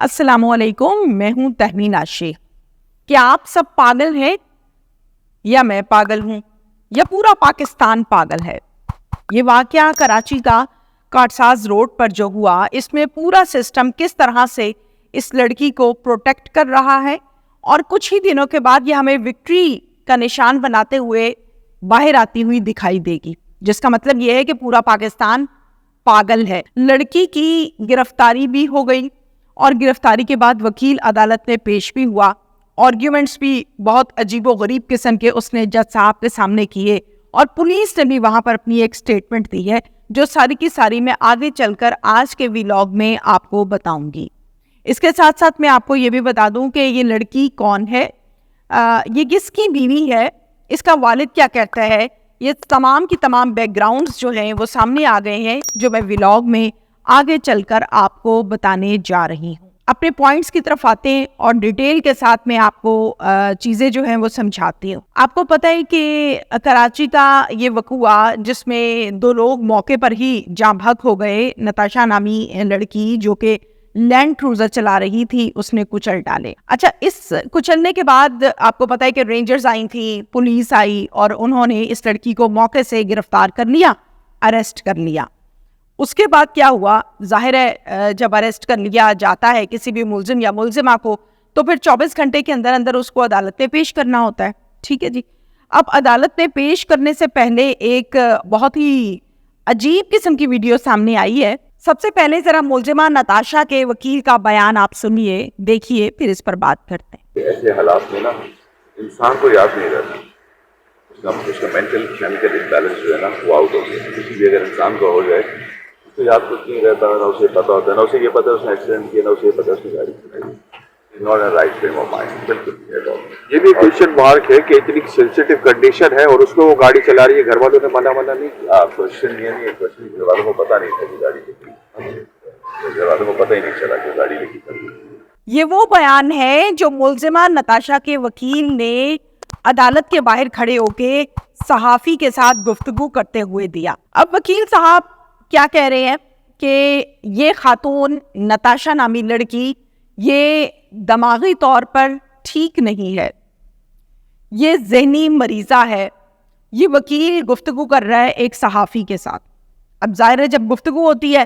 السلام علیکم، میں ہوں تہمین عاشق۔ کیا آپ سب پاگل ہیں یا میں پاگل ہوں یا پورا پاکستان پاگل ہے؟ یہ واقعہ کراچی کا کاٹساز روڈ پر جو ہوا، اس میں پورا سسٹم کس طرح سے اس لڑکی کو پروٹیکٹ کر رہا ہے، اور کچھ ہی دنوں کے بعد یہ ہمیں وکٹری کا نشان بناتے ہوئے باہر آتی ہوئی دکھائی دے گی، جس کا مطلب یہ ہے کہ پورا پاکستان پاگل ہے۔ لڑکی کی گرفتاری بھی ہو گئی، اور گرفتاری کے بعد وکیل عدالت میں پیش بھی ہوا۔ آرگیومنٹس بھی بہت عجیب و غریب قسم کے اس نے جج صاحب کے سامنے کیے، اور پولیس نے بھی وہاں پر اپنی ایک سٹیٹمنٹ دی ہے، جو ساری کی ساری میں آگے چل کر آج کے ویلاگ میں آپ کو بتاؤں گی۔ اس کے ساتھ ساتھ میں آپ کو یہ بھی بتا دوں کہ یہ لڑکی کون ہے، یہ کس کی بیوی ہے، اس کا والد کیا کہتا ہے، یہ تمام کی تمام بیک گراؤنڈز جو ہیں وہ سامنے آ گئے ہیں، جو میں ویلاگ میں آگے چل کر آپ کو بتانے جا رہی ہوں۔ اپنے پوائنٹس کی طرف آتے ہیں اور ڈیٹیل کے ساتھ میں آپ کو چیزیں جو ہیں وہ سمجھاتی ہوں۔ آپ کو پتہ ہے کہ کراچی کا یہ وقوع، جس میں 2 لوگ موقع پر ہی جاں بحق ہو گئے، نتاشا نامی لڑکی جو کہ لینڈ کروزر چلا رہی تھی، اس نے کچل ڈالے۔ اچھا، اس کچلنے کے بعد آپ کو پتہ ہے کہ رینجرز آئی تھیں، پولیس آئی، اور انہوں نے اس لڑکی کو موقع سے گرفتار کر لیا، اریسٹ کر لیا۔ اس کے بعد کیا ہوا؟ ظاہر ہے جب اریسٹ کر لیا جاتا ہے کسی بھی ملزم یا ملزمہ کو، تو پھر 24 گھنٹے کے اندر اندر اس کو عدالت میں پیش کرنا ہوتا ہے، ٹھیک ہے جی۔ اب عدالت میں پیش کرنے سے پہلے ایک بہت ہی عجیب قسم کی ویڈیو سامنے آئی ہے۔ سب سے پہلے ذرا ملزمہ نتاشا کے وکیل کا بیان آپ سنیے، دیکھیے، پھر اس پر بات کرتے ہیں۔ ایسے حالات میں نا انسان کو یاد نہیں رہتا، اس کا مینٹل کیمیکل امبیلنس جو ہے نا وہ آؤٹ ہو گیا۔ کسی بھی اگر انسان کو ہو جائے اس کو یاد کچھ نہیں رہتا، نہ اسے پتا ہوتا ہے، نہ اسے یہ پتا اس نے ایکسیڈنٹ کیا، نہ اسے یہ پتا اس نے گاڑی چلائی۔ Not a right frame of mind, بالکل نہیں۔ یہ بھی کوشچن مارک ہے کہ اتنی سینسیٹیو کنڈیشن ہے اور اس کو وہ گاڑی چلا رہی ہے، گھر والوں نے منع نہیں کیا۔ کوشچن یہ نہیں ہے، کوشچن گھر والوں کو پتا نہیں تھا کہ گاڑی لے کی، گھر والوں کو پتہ ہی نہیں چلا کہ گاڑی لے کی کر۔ یہ وہ بیان ہے جو ملزمہ نتاشا کے وکیل نے عدالت کے باہر کھڑے ہو کے صحافی کے ساتھ گفتگو کرتے ہوئے دیا۔ اب وکیل صاحب کیا کہہ رہے ہیں کہ یہ خاتون نتاشا نامی لڑکی یہ دماغی طور پر ٹھیک نہیں ہے، یہ ذہنی مریضہ ہے۔ یہ وکیل گفتگو کر رہا ہے ایک صحافی کے ساتھ۔ اب ظاہر ہے جب گفتگو ہوتی ہے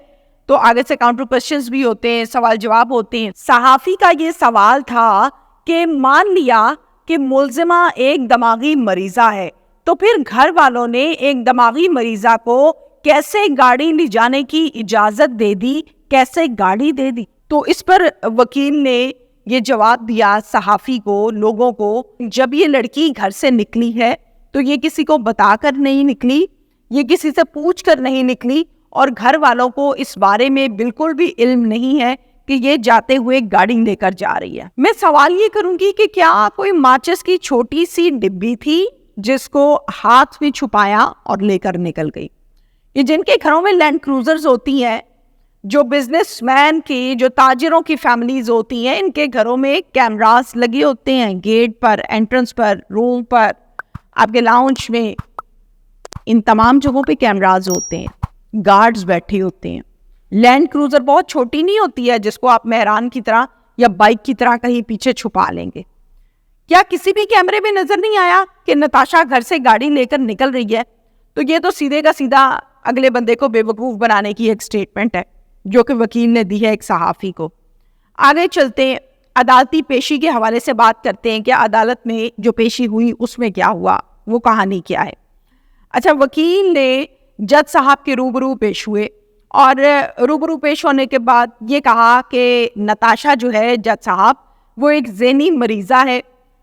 تو آگے سے کاؤنٹر کوسچنز بھی ہوتے ہیں، سوال جواب ہوتے ہیں۔ صحافی کا یہ سوال تھا کہ مان لیا کہ ملزمہ ایک دماغی مریضہ ہے، تو پھر گھر والوں نے ایک دماغی مریضہ کو کیسے گاڑی لے جانے کی اجازت دے دی، کیسے گاڑی دے دی؟ تو اس پر وکیل نے یہ جواب دیا صحافی کو، لوگوں کو، جب یہ لڑکی گھر سے نکلی ہے تو یہ کسی کو بتا کر نہیں نکلی، یہ کسی سے پوچھ کر نہیں نکلی، اور گھر والوں کو اس بارے میں بالکل بھی علم نہیں ہے کہ یہ جاتے ہوئے گاڑی لے کر جا رہی ہے۔ میں سوال یہ کروں گی کہ کیا کوئی ماچس کی چھوٹی سی ڈبی تھی جس کو ہاتھ میں چھپایا اور لے کر نکل گئی؟ یہ جن کے گھروں میں لینڈ کروزرز ہوتی ہیں، جو بزنس مین کی، جو تاجروں کی فیملیز ہوتی ہیں، ان کے گھروں میں کیمراز لگے ہوتے ہیں، گیٹ پر، انٹرنس پر، روم پر، آپ کے لاؤنج میں، ان تمام جگہوں پہ کیمراز ہوتے ہیں، گارڈز بیٹھے ہوتے ہیں۔ لینڈ کروزر بہت چھوٹی نہیں ہوتی ہے جس کو آپ مہران کی طرح یا بائک کی طرح کہیں پیچھے چھپا لیں گے۔ کیا کسی بھی کیمرے میں نظر نہیں آیا کہ نتاشا گھر سے گاڑی لے کر نکل رہی ہے؟ تو یہ تو سیدھے کا سیدھا اگلے بندے کو بے وقوف بنانے کی ایک سٹیٹمنٹ ہے جو کہ وکیل نے دی ہے ایک صحافی کو۔ آگے چلتے ہیں، عدالتی پیشی کے حوالے سے بات کرتے ہیں کہ عدالت میں جو پیشی ہوئی اس میں کیا ہوا، وہ کہانی کیا ہے۔ اچھا، وکیل نے جج صاحب کے روبرو پیش ہوئے، اور روبرو پیش ہونے کے بعد یہ کہا کہ نتاشا جو ہے جج صاحب، وہ ایک ذہنی مریضہ ہے،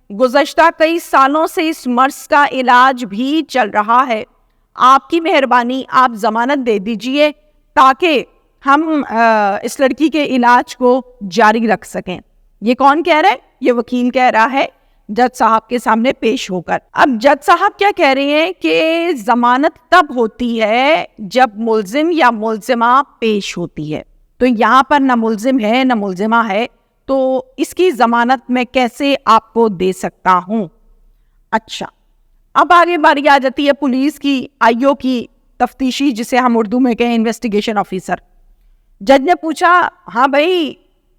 گزشتہ کئی سالوں سے اس مرض کا علاج بھی چل رہا ہے، آپ کی مہربانی آپ ضمانت دے دیجئے تاکہ ہم اس لڑکی کے علاج کو جاری رکھ سکیں۔ یہ کون کہہ رہا ہے؟ یہ وکیل کہہ رہا ہے جج صاحب کے سامنے پیش ہو کر۔ اب جج صاحب کیا کہہ رہے ہیں کہ ضمانت تب ہوتی ہے جب ملزم یا ملزمہ پیش ہوتی ہے، تو یہاں پر نہ ملزم ہے نہ ملزمہ ہے، تو اس کی ضمانت میں کیسے آپ کو دے سکتا ہوں؟ اچھا، اب آگے باری آ جاتی ہے پولیس کی، آئی او کی، تفتیشی جسے ہم اردو میں کہیں انویسٹیگیشن آفیسر۔ جج نے پوچھا، ہاں بھائی